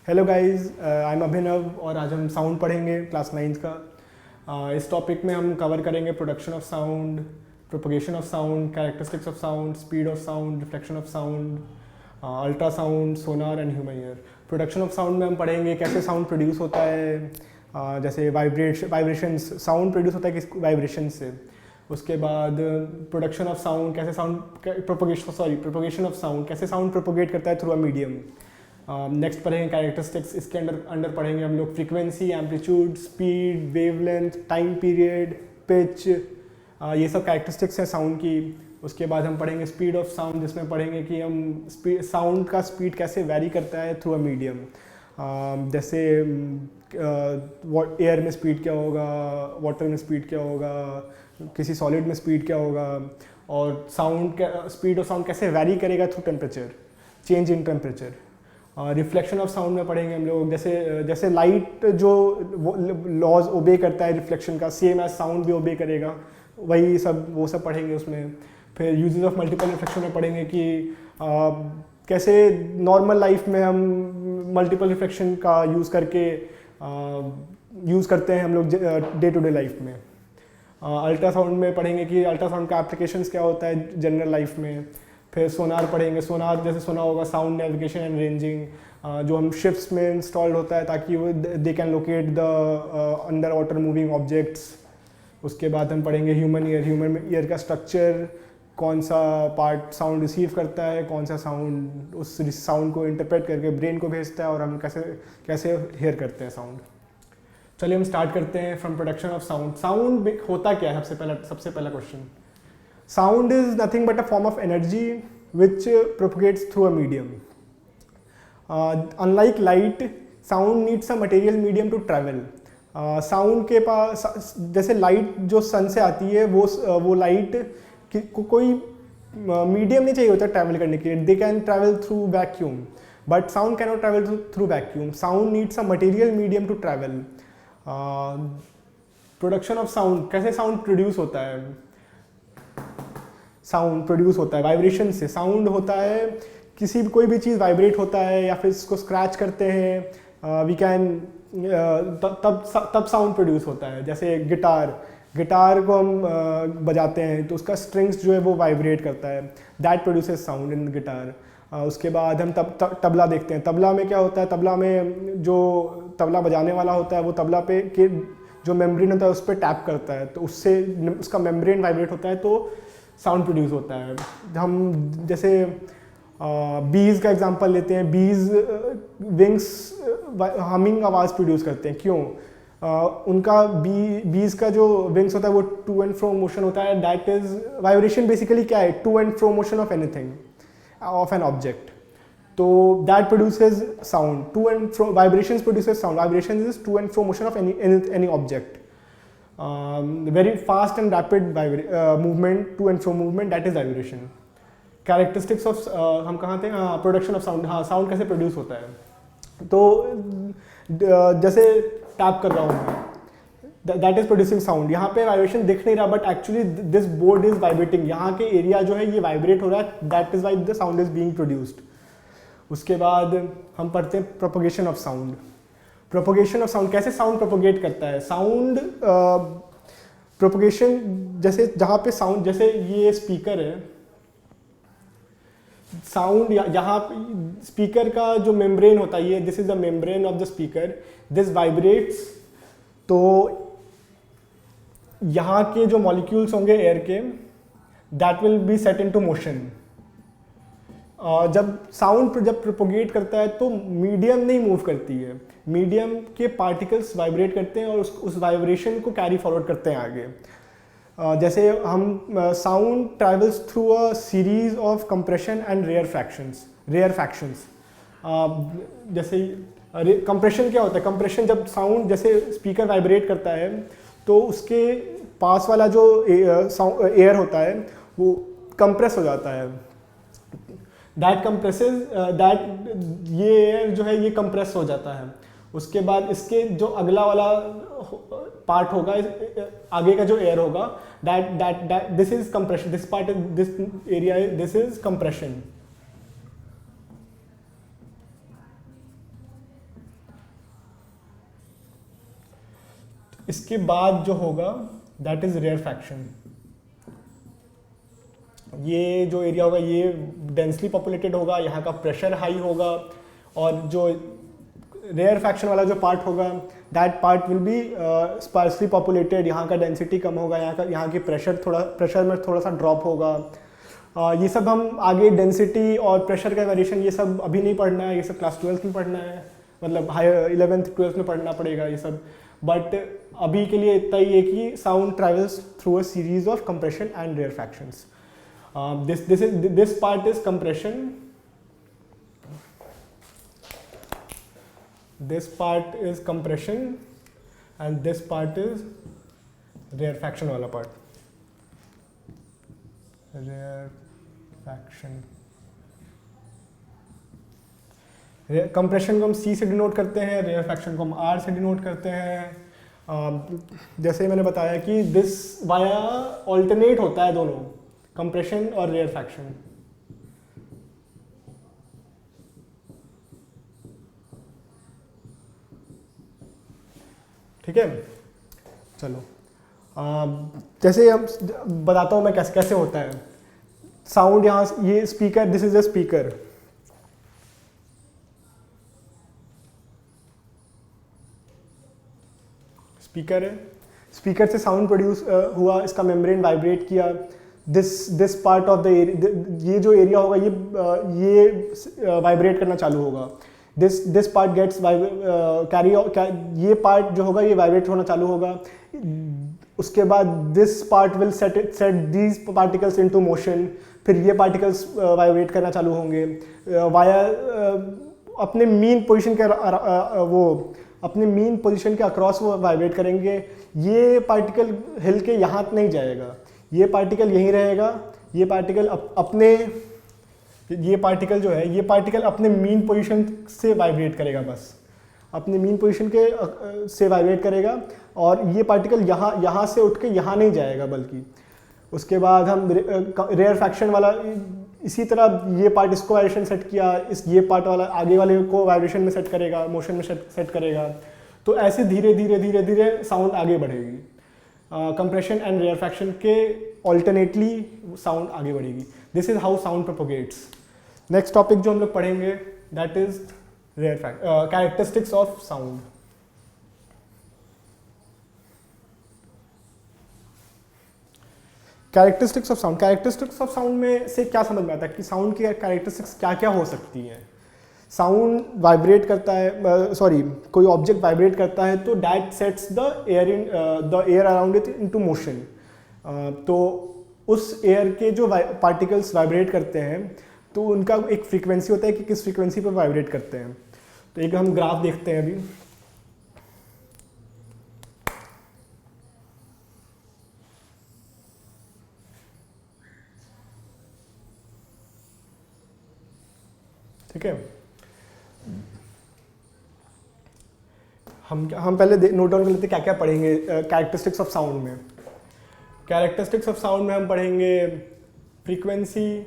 Hello guys, I am अभिनव और आज हम साउंड पढ़ेंगे क्लास 9 का। इस टॉपिक में हम कवर करेंगे production of sound, propagation of sound, characteristics of sound, speed of sound, reflection of sound, ultrasound, Sonar and human ear. Production of sound में हम पढ़ेंगे कैसे साउंड प्रोड्यूस होता है, जैसे वाइब्रेशंस, साउंड प्रोड्यूस होता है किस वाइब्रेशन से। उसके बाद प्रोडक्शन ऑफ साउंड, कैसे साउंड प्रोपगेशन ऑफ साउंड, कैसे साउंड प्रोपोगेट करता है थ्रू अ मीडियम। नेक्स्ट पढ़ेंगे कैरेक्टरिस्टिक्स, इसके अंडर पढ़ेंगे हम लोग frequency, amplitude, speed, wavelength, time period, pitch, ये सब कैरेक्टरिस्टिक्स हैं साउंड की। उसके बाद हम पढ़ेंगे स्पीड ऑफ साउंड, जिसमें पढ़ेंगे कि हम साउंड का स्पीड कैसे वैरी करता है थ्रू अ मीडियम। जैसे एयर में स्पीड क्या होगा, वाटर में स्पीड क्या होगा, किसी सॉलिड में स्पीड क्या होगा, और साउंड स्पीड ऑफ साउंड कैसे वैरी करेगा through temperature, change in temperature. Reflection of sound में पढ़ेंगे हम लोग, जैसे लाइट जो लॉज ओबे करता है रिफ्लेक्शन का, सेम एज साउंड भी ओबे करेगा, वही सब वो सब पढ़ेंगे उसमें। फिर यूजेस ऑफ मल्टीपल रिफ्लेक्शन में पढ़ेंगे कि कैसे नॉर्मल लाइफ में हम मल्टीपल रिफ्लेक्शन का यूज़ करते हैं हम लोग डे टू डे लाइफ में। अल्ट्रासाउंड में पढ़ेंगे कि अल्ट्रासाउंड का एप्लीकेशंस क्या होता है जनरल लाइफ में। फिर सोनार पढ़ेंगे, सोनार जैसे सुना होगा, साउंड नेविगेशन एंड रेंजिंग, जो हम शिप्स में इंस्टॉल्ड होता है ताकि वो they can locate the under water moving objects. उसके बाद हम पढ़ेंगे ह्यूमन ईयर का स्ट्रक्चर, कौन सा पार्ट साउंड रिसीव करता है, कौन सा साउंड उस साउंड को इंटरप्रेट करके ब्रेन को भेजता है, और हम कैसे हेयर करते हैं साउंड। चलिए हम स्टार्ट करते हैं from production of sound. Sound होता क्या है? सबसे पहला question. Sound is nothing but a form of energy which propagates through a medium. Unlike light, sound needs a material medium to travel. Sound के पास, जैसे लाइट जो सन से आती है, वो लाइट कोई मीडियम नहीं चाहिए होता ट्रैवल करने के लिए। They can travel through vacuum, but sound can not travel through vacuum. Sound needs a material medium to travel. Production of sound, कैसे साउंड प्रोड्यूस होता है? साउंड प्रोड्यूस होता है वाइब्रेशन से। साउंड होता है कोई भी चीज़ वाइब्रेट होता है या फिर इसको स्क्रैच करते हैं, वी कैन तब साउंड प्रोड्यूस होता है। जैसे गिटार को हम बजाते हैं तो उसका स्ट्रिंग्स जो है वो वाइब्रेट करता है, that produces sound in guitar. उसके बाद हम तबला देखते हैं। तबला में क्या होता है? तबला में जो तबला बजाने वाला होता है वो तबला पे के जो मेम्ब्रेन होता है उस पर टैप करता है, तो उससे उसका मेम्ब्रेन वाइब्रेट होता है तो साउंड प्रोड्यूस होता है। हम जैसे बीज का एग्जांपल लेते हैं। बीज विंग्स हमिंग आवाज़ प्रोड्यूस करते हैं। क्यों? उनका बीज का जो विंग्स होता है वो टू एंड फ्रो मोशन होता है। That is vibration. बेसिकली क्या है? To and fro motion of anything, of an object. तो that produces sound. To and fro vibrations produces sound. Vibration is to and fro motion of any object. Very fast and rapid movement, to and fro movement, that is vibration. Characteristics of हम कहाँ थे? Production of sound. हाँ, sound कैसे produce होता है? तो जैसे tap कर रहा हूँ मैं, दैट इज प्रोड्यूसिंग साउंड। यहाँ पे वाइब्रेशन दिख नहीं रहा, but actually this board is vibrating. यहाँ के एरिया जो है ये वाइब्रेट हो रहा है, that is why the sound is being produced. उसके बाद हम पढ़ते हैं propagation of sound. Propagation of sound, कैसे साउंड प्रोपोगेट करता है? साउंड प्रोपोगेशन, जैसे जहाँ पे साउंड, जैसे ये स्पीकर है, साउंड यहाँ स्पीकर का जो मेम्ब्रेन होता है, ये this is the membrane of the speaker, this vibrates. तो यहाँ के जो मॉलिक्यूल्स होंगे एयर के, that will be set into motion. जब साउंड प्रोपोगेट करता है तो मीडियम नहीं मूव करती है, मीडियम के पार्टिकल्स वाइब्रेट करते हैं और उस वाइब्रेशन को कैरी फॉरवर्ड करते हैं आगे। जैसे हम sound travels through a series of compression and rarefactions. जैसे कंप्रेशन क्या होता है? कंप्रेशन, जब साउंड, जैसे स्पीकर वाइब्रेट करता है तो उसके पास वाला जो एयर होता है वो कंप्रेस हो जाता है। दैट कंप्रेसेस, ये एयर जो है ये कंप्रेस हो जाता है। उसके बाद इसके जो अगला वाला पार्ट होगा, आगे का जो एयर होगा, this is compression, this part, this area, this is compression. इसके बाद जो होगा दैट इज रेयरफैक्शन। ये जो एरिया होगा ये डेंसली पॉपुलेटेड होगा, यहाँ का प्रेशर हाई होगा, और जो रेयरफैक्शन वाला जो पार्ट होगा that part will be sparsely populated, यहाँ का डेंसिटी कम होगा, यहाँ की प्रेशर में थोड़ा सा ड्रॉप होगा। ये सब हम आगे डेंसिटी और प्रेशर का वेरिएशन ये सब अभी नहीं पढ़ना है, ये सब क्लास 12th में पढ़ना है, मतलब हायर 11th 12th में पढ़ना पड़ेगा ये सब। बट अभी के लिए इतना ही है कि sound travels through a series of compression and rarefactions. this part is compression, this part is compression, and this part is rarefaction वाला part, rarefaction। कंप्रेशन को हम C से डिनोट करते हैं, रेयरफैक्शन को हम R से डिनोट करते हैं। जैसे मैंने बताया कि दिस वाया ऑल्टरनेट होता है दोनों, कंप्रेशन और रेयरफैक्शन। ठीक है, चलो जैसे हम बताता हूँ मैं कैसे कैसे होता है साउंड। यहाँ ये speaker, this is a speaker, speaker है, स्पीकर से साउंड प्रोड्यूस हुआ, इसका मेम्ब्रेन वाइब्रेट किया, दिस पार्ट ऑफ द ये जो एरिया होगा ये वाइब्रेट करना चालू होगा, दिस पार्ट गेट्स ये पार्ट जो होगा ये वाइब्रेट होना चालू होगा। उसके बाद this part will set these particles into motion, फिर ये पार्टिकल्स वाइब्रेट करना चालू होंगे। वाया अपने मीन पोजीशन के अपने मीन पोजीशन के अक्रॉस वो वाइब्रेट करेंगे। ये पार्टिकल हिल के यहाँ नहीं जाएगा, ये पार्टिकल यहीं रहेगा, ये पार्टिकल ये पार्टिकल जो है ये पार्टिकल अपने मीन पोजीशन से वाइब्रेट करेगा, बस अपने मीन पोजीशन के से वाइब्रेट करेगा, और ये पार्टिकल यहाँ से उठ के यहाँ नहीं जाएगा बल्कि। उसके बाद हम रेयरफैक्शन वाला इसी तरह ये पार्ट इसको वाइब्रेशन सेट किया, ये पार्ट वाला आगे वाले को वाइब्रेशन में सेट करेगा, मोशन में सेट करेगा। तो ऐसे धीरे धीरे धीरे धीरे साउंड आगे बढ़ेगी। कंप्रेशन एंड रेयरफैक्शन के ऑल्टरनेटली साउंड आगे बढ़ेगी। This is how sound propagates. Next topic जो हम लोग पढ़ेंगे that is characteristics of sound. Characteristics of sound, characteristics of sound में से क्या समझ में आता है कि साउंड की कैरेक्टरिस्टिक्स क्या क्या हो सकती हैं। साउंड वाइब्रेट करता है, कोई ऑब्जेक्ट वाइब्रेट करता है तो that sets the air around it into motion. तो उस एयर के जो पार्टिकल्स वाइब्रेट करते हैं तो उनका एक फ्रीक्वेंसी होता है कि किस फ्रीक्वेंसी पर वाइब्रेट करते हैं। तो एक हम ग्राफ देखते हैं अभी। ठीक है, हम पहले नोट डाउन कर लेते क्या क्या पढ़ेंगे कैरेक्टरिस्टिक्स ऑफ साउंड में। कैरेक्टरिस्टिक्स ऑफ साउंड में हम पढ़ेंगे फ्रीक्वेंसी,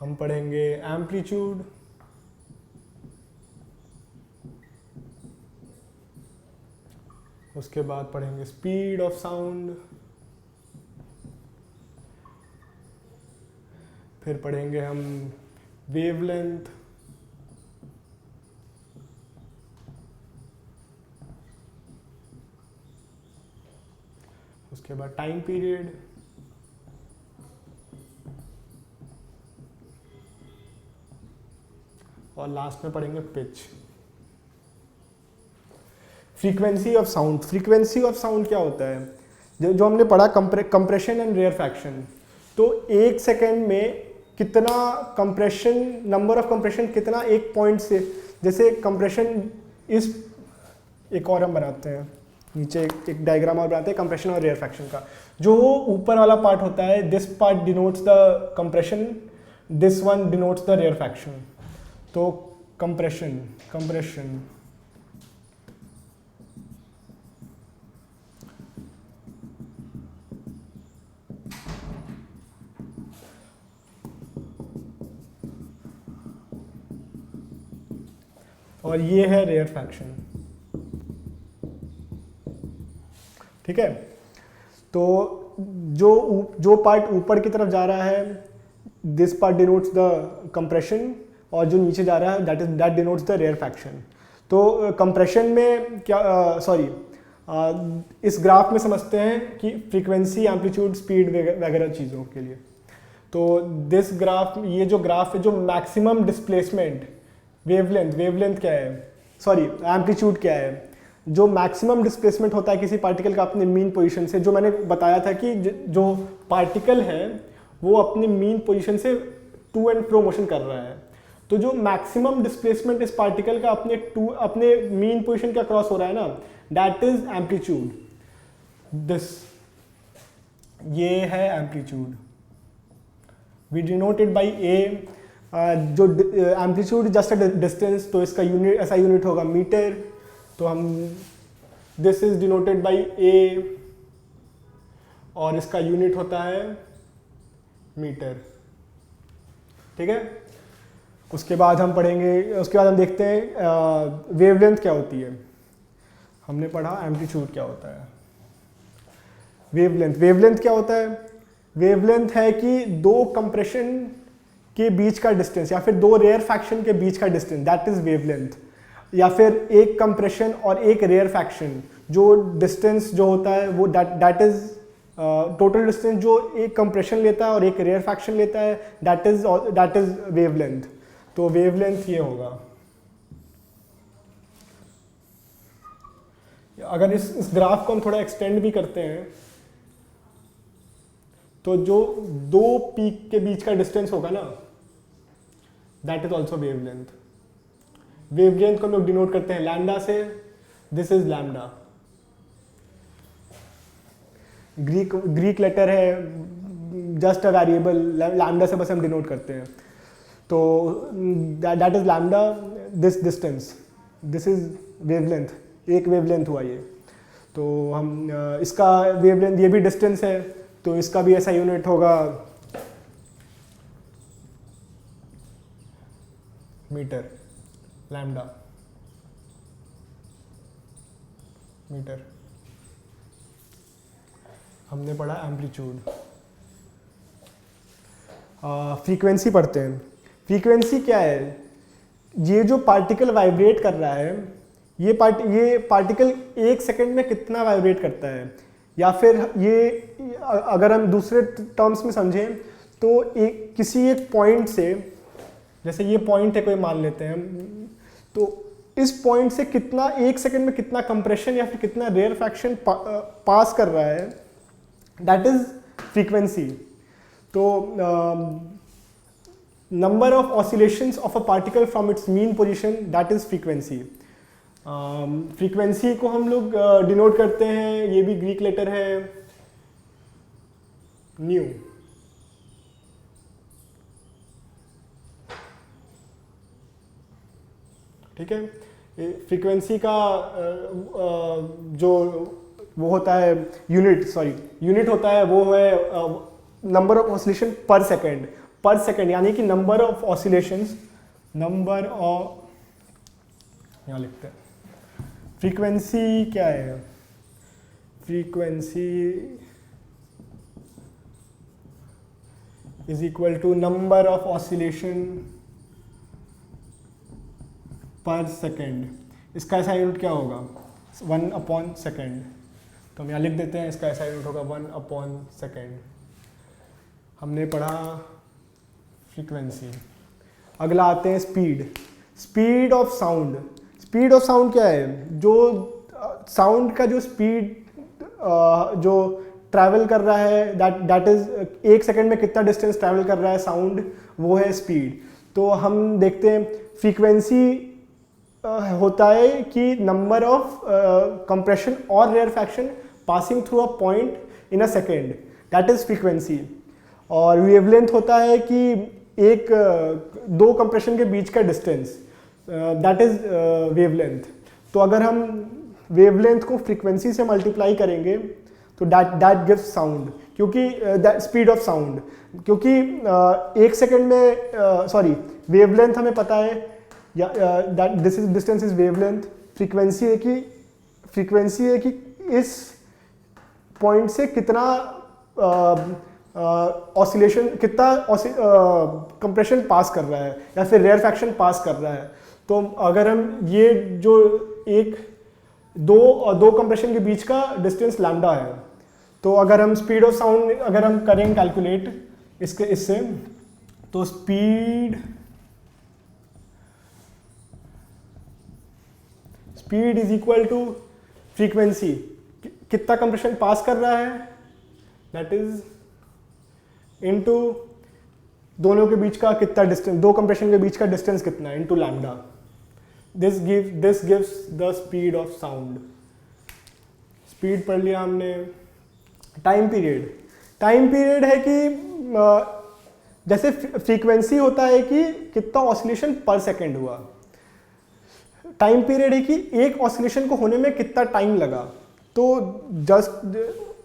हम पढ़ेंगे एम्पलीट्यूड, उसके बाद पढ़ेंगे स्पीड ऑफ साउंड, फिर पढ़ेंगे हम वेवलेंथ, उसके बाद टाइम पीरियड, और लास्ट में पढ़ेंगे pitch. Frequency of sound, frequency of sound क्या होता है जो हमने पढ़ा कंप्रेशन एंड रेयरफैक्शन। तो एक सेकेंड में कितना कंप्रेशन, नंबर ऑफ कंप्रेशन कितना एक पॉइंट से, जैसे कंप्रेशन इस एक और हम बनाते हैं नीचे एक डायग्राम और बनाते हैं कंप्रेशन और रेयरफैक्शन का। जो ऊपर वाला पार्ट होता है this part denotes the compression, this one denotes the rarefaction. तो कंप्रेशन और ये है रेयर फैक्शन। ठीक है, तो जो पार्ट ऊपर की तरफ जा रहा है, this part denotes the compression, और जो नीचे जा रहा है that denotes the rarefaction. तो कंप्रेशन में क्या, इस ग्राफ में समझते हैं कि फ्रीक्वेंसी, एम्पलीट्यूड, स्पीड वगैरह चीज़ों के लिए। तो दिस ग्राफ, ये जो ग्राफ है, जो मैक्सिमम डिस्प्लेसमेंट, वेवलेंथ क्या है, सॉरी एम्पलीट्यूड क्या है, जो मैक्सिमम डिस्प्लेसमेंट होता है किसी पार्टिकल का अपने मीन पोजीशन से, जो मैंने बताया था कि जो पार्टिकल है वो अपने मीन पोजीशन से टू एंड फ्रो मोशन कर रहा है, तो जो मैक्सिमम डिस्प्लेसमेंट इस पार्टिकल का अपने मीन पोजीशन के अक्रॉस हो रहा है ना, दैट इज एम्पलीट्यूड। दिस, ये है एम्पलीट्यूड, वी डिनोटेड बाई ए। जो एम्पलीट्यूड जस्ट अ डिस्टेंस, तो इसका यूनिट, ऐसा यूनिट होगा मीटर, तो हम दिस इज डिनोटेड बाई ए, और इसका यूनिट होता है मीटर। ठीक है, उसके बाद हम पढ़ेंगे, उसके बाद हम देखते हैं वेवलेंथ क्या होती है। हमने पढ़ा एम्पलीट्यूड क्या होता है। वेवलेंथ क्या होता है? वेवलेंथ है कि दो कंप्रेशन के बीच का डिस्टेंस, या फिर दो रेयर फैक्शन के बीच का डिस्टेंस, दैट इज वेवलेंथ। या फिर एक कंप्रेशन और एक रेयर फैक्शन, जो डिस्टेंस जो होता है वो दैट इज टोटल डिस्टेंस जो एक कंप्रेशन लेता है और एक रेयर फैक्शन लेता है, दैट इज वेवलेंथ। तो वेवलेंथ ये होगा। अगर इस ग्राफ को हम थोड़ा एक्सटेंड भी करते हैं, तो जो दो पीक के बीच का डिस्टेंस होगा ना, that is also wavelength. Wavelength को हम लोग डिनोट करते हैं लैम्डा से, this is lambda. Greek letter है, जस्ट अ वेरिएबल, लैम्डा से बस हम डिनोट करते हैं। तो that is lambda, this distance, this is wavelength, एक वेवलेंथ हुआ ये। तो हम इसका वेवलेंथ, ये भी डिस्टेंस है, तो इसका भी ऐसा यूनिट होगा मीटर, लैम्डा मीटर। हमने पढ़ा एम्पलीट्यूड। फ्रीक्वेंसी पढ़ते हैं। फ्रीक्वेंसी क्या है? ये जो पार्टिकल वाइब्रेट कर रहा है, ये पार्टिकल एक सेकंड में कितना वाइब्रेट करता है, या फिर ये अगर हम दूसरे टर्म्स में समझें तो किसी एक पॉइंट से, जैसे ये पॉइंट है कोई मान लेते हैं हम, तो इस पॉइंट से कितना, एक सेकंड में कितना कंप्रेशन या फिर कितना रेयर फैक्शन पास कर रहा है, दैट इज फ्रीक्वेंसी। तो number of oscillations of a particle from its mean position, that is frequency. Frequency को हम लोग डिनोट करते हैं, ये भी ग्रीक लेटर है, न्यू। ठीक है, फ्रीक्वेंसी का जो वो होता है यूनिट होता है, वो है number of oscillation per second, यानी कि नंबर ऑफ ऑसिलेशंस, यहाँ लिखते हैं। फ्रीक्वेंसी क्या है? Frequency is equal to number of oscillation per second. इसका ऐसा यूनिट क्या होगा? 1/सेकेंड। तो हम यहाँ लिख देते हैं, इसका ऐसा यूनिट होगा 1/सेकेंड। हमने पढ़ा फ्रीक्वेंसी। अगला आते हैं speed of sound. Speed of sound क्या है? जो साउंड का जो स्पीड जो ट्रैवल कर रहा है, दैट इज एक सेकंड में कितना डिस्टेंस ट्रैवल कर रहा है साउंड, वो है स्पीड। तो हम देखते हैं फ्रीक्वेंसी होता है कि नंबर ऑफ कंप्रेशन और rarefaction passing through a point in a second, that is frequency. और वेवलेंथ होता है कि दो कंप्रेशन के बीच का डिस्टेंस, दैट इज वेवलेंथ। तो अगर हम वेवलेंथ को फ्रीक्वेंसी से मल्टीप्लाई करेंगे तो दैट गिव्स साउंड, क्योंकि स्पीड ऑफ साउंड, क्योंकि एक सेकेंड में वेवलेंथ हमें पता है या that this is distance is wavelength, frequency है कि इस पॉइंट से कितना ऑसिलेशन, कितना कंप्रेशन पास कर रहा है या फिर रेयरफैक्शन पास कर रहा है। तो अगर हम ये जो एक दो कंप्रेशन के बीच का डिस्टेंस लैम्डा है, तो अगर हम स्पीड ऑफ साउंड अगर हम करें कैलकुलेट इससे, तो speed is equal to frequency, कितना कंप्रेशन पास कर रहा है, दैट इज इनटू दोनों के बीच का कितना डिस्टेंस, दो कंप्रेशन के बीच का डिस्टेंस कितना है, into lambda. This gives the speed of sound. Speed पढ़ लिया हमने। टाइम पीरियड है कि जैसे फ्रीक्वेंसी होता है कि कितना ऑसिलेशन पर सेकेंड हुआ, टाइम पीरियड है कि एक ऑसिलेशन को होने में कितना टाइम लगा। तो जस्ट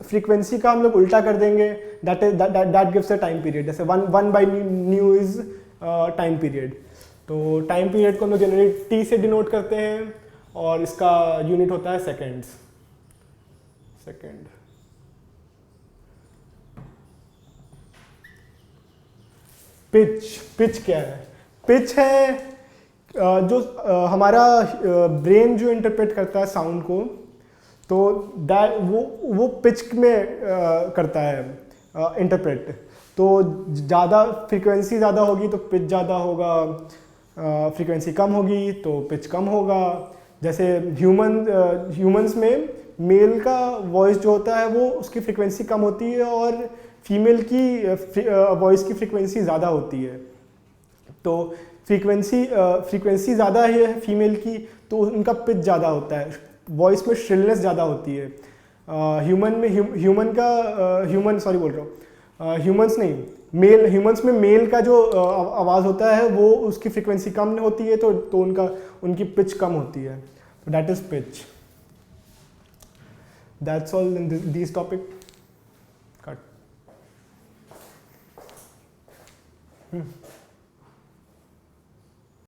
फ्रीक्वेंसी का हम लोग उल्टा कर देंगे, that gives a time period. जैसे one by nu is time period. तो टाइम पीरियड को हम लोग जनरली टी से डिनोट करते हैं और इसका यूनिट होता है सेकेंड। पिच क्या है? पिच है जो हमारा ब्रेन जो इंटरप्रेट करता है साउंड को, तो वो पिच में करता है इंटरप्रेट। तो ज़्यादा फ्रीक्वेंसी ज़्यादा होगी तो पिच ज़्यादा होगा, फ्रीक्वेंसी कम होगी तो पिच कम होगा। जैसे ह्यूमंस में मेल का वॉइस जो होता है वो उसकी फ्रीक्वेंसी कम होती है और फीमेल की वॉइस की फ्रीक्वेंसी ज़्यादा होती है। तो फ्रीक्वेंसी ज़्यादा है फीमेल की तो उनका पिच ज़्यादा होता है, वॉइस में श्रिलनेस ज़्यादा होती है। ह्यूमंस में मेल का जो आवाज़ होता है वो उसकी फ्रीक्वेंसी कम होती है तो उनकी पिच कम होती है। तो that is pitch. That's all in this topic. Cut.